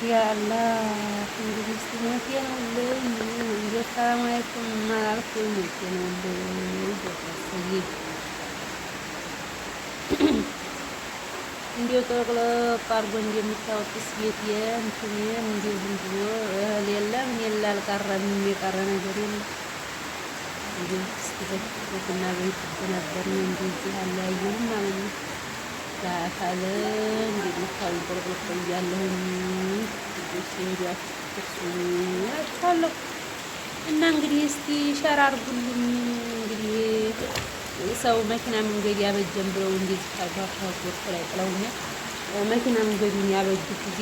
ያአላህ እንግዲህ ስሞቴ ነውልኝ እንዴት ሰላም አለይኩም አላልኩም ሞቴ ነውልኝ ደረሰኝ እንዲሁ ጠቅለቅ አድርጎ እንደምታወጥ ስቤት የእንትን እንዲሁ ዝም ብሎ እህል የለ ምን የለ አልቀረም የቀረ ነገር የለም። እንዲሁ ቡና ቤት ነበር እንደዚህ አለያየንም ማለት ነው። ለአካል እንደምታዩ ቆርቆሮ እያለሁኝ ልጆች እንዲያችኋለሁ እና እንግዲህ እስቲ ሸር አድርጉልኝ። እንግዲህ ሰው መኪና መንገድ ያበጀን ብለው እንደዚህ ታጓጓት ላይ ጥለውኛል። መኪና መንገዱን ያበጁት ጊዜ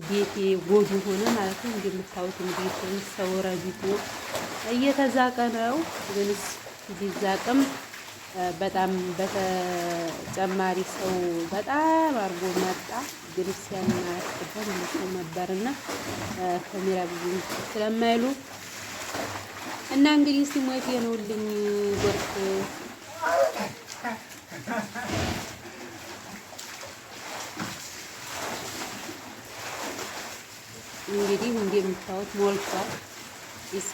ቤቴ ጎዱ ሆነ ማለት ነው። እንደምታዩት እንግዲህ ሰው ረጅቶ እየተዛቀ ነው። ግንስ ቢዛቅም በጣም በተጨማሪ ሰው በጣም አርጎ መጣ። ግንስ ያናስበን ሰው ነበርና ካሜራ ብዙ ስለማይሉ እና እንግዲህ ሲሞት የነውልኝ ጎርፍ እንግዲህ እንደምታዩት ሞልቷል። ጢስ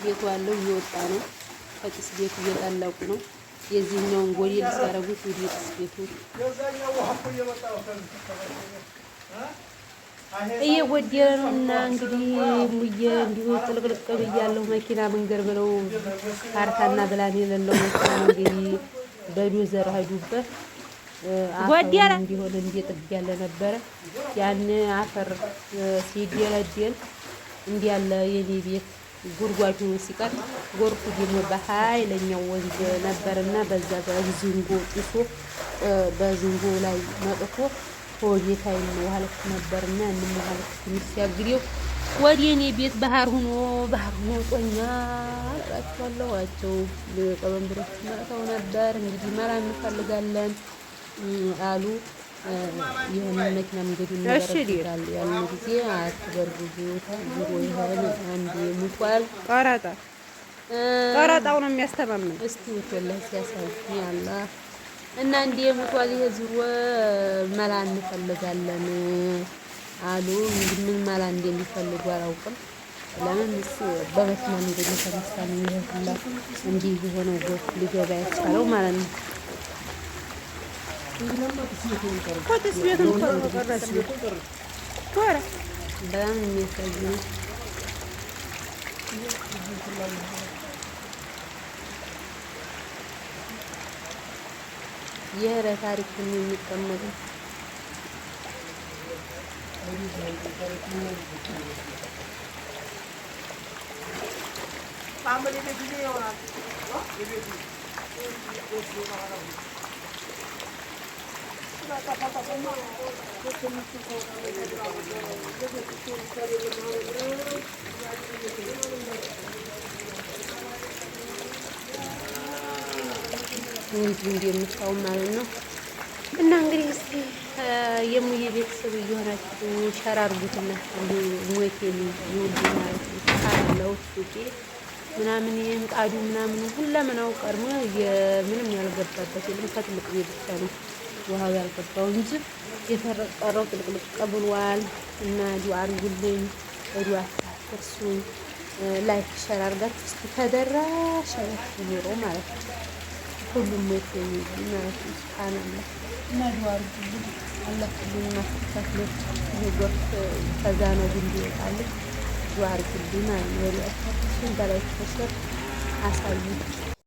ቤቱ ያለው እየወጣ ነው። ከጢስ ቤቱ እየጠለቁ ነው። የዚህኛውን ጎዴል ሲያረጉት ወደ ጢስ ቤቱ እየጎደለ ነው እና እንግዲህ ሙዬ እንዲሁ ጥልቅልቅ ብያለሁ። መኪና መንገድ ብለው ካርታና ብላን የሌለው መኪና እንግዲህ በዶዘር ሄዱበት አፈር እንዲሆን እንዲጥግ ያለ ነበረ። ያን አፈር ሲደለደል እንዲህ ያለ የኔ ቤት ጉድጓዱ ሲቀር ጎርፉ ደግሞ በኃይለኛው ወንዝ ነበርና በዛ በዝንጎ ጥሶ በዝንጎ ላይ መጥቶ ወዴታይ ነው ማለት ነበርና እንዴ ማለት ትንሽ ያግሪው ወዲ የኔ ቤት ባህር ሆኖ ጦኛ አላችኋለሁ ለቀበንብሮች መጣው ነበር። እንግዲህ መራ እንፈልጋለን አሉ። ይሄን መኪና መንገዱን ይወራል ያለው ጊዜ አትበርጉ ታይሮ ይሄን አንዴ ሙቷል። ቀራጣው ነው የሚያስተማምን። እስቲ ወላሂ ሲያሳይ ያላ እና እንዴ ሙቷል። ይሄ ዙሮ መላ እንፈልጋለን አሉ። ምን መላ እንደሚፈልጉ አላውቅም። ለምን እሱ በመኪና መንገድ የተነሳ ነው ይሄላ እንዲህ የሆነው ጎፍ ሊገባ ያቻለው ማለት ነው። ኮትስ ቤቱን ቆረጥ ኮራ በጣም የሚያሳዝነው የረ ታሪክ የሚቀመጠው እንግዲህ የምታው ማለት ነው። እና እንግዲህ እስቲ የሙዬ ቤተሰብ እየሆናችሁ ሸር አድርጉትና ሞቴ ይውል ማለት ነው። ካለው ሱቄ ምናምን የምጣዱ ምናምን ሁለምናው ቀርሞ ምንም ያልገባበት የለም። ከትልቅ ቤት ብቻ ነው ውሃው ያልገባው እንጂ የተረቀረው ጥልቅልቅ ቀብሏል። እና ዱአ አድርጉልኝ፣ ዱአ አትርሱኝ። ላይክ ሸር አድርጋችሁ እስቲ ተደራሽ ይሁን ማለት ነው። ሁሉም ሞት ማለት ነው። ሱብሃንአላህ እና ዱአ አድርጉልኝ። አላህ ሁሉን ማስተካከሎች ይጎርፍ ከዛ ነው እንዲወጣል ዱአ አድርጉልኝ ማለት ነው። ወዲያ አትርሱኝ። በላይ ተሸር አሳዩ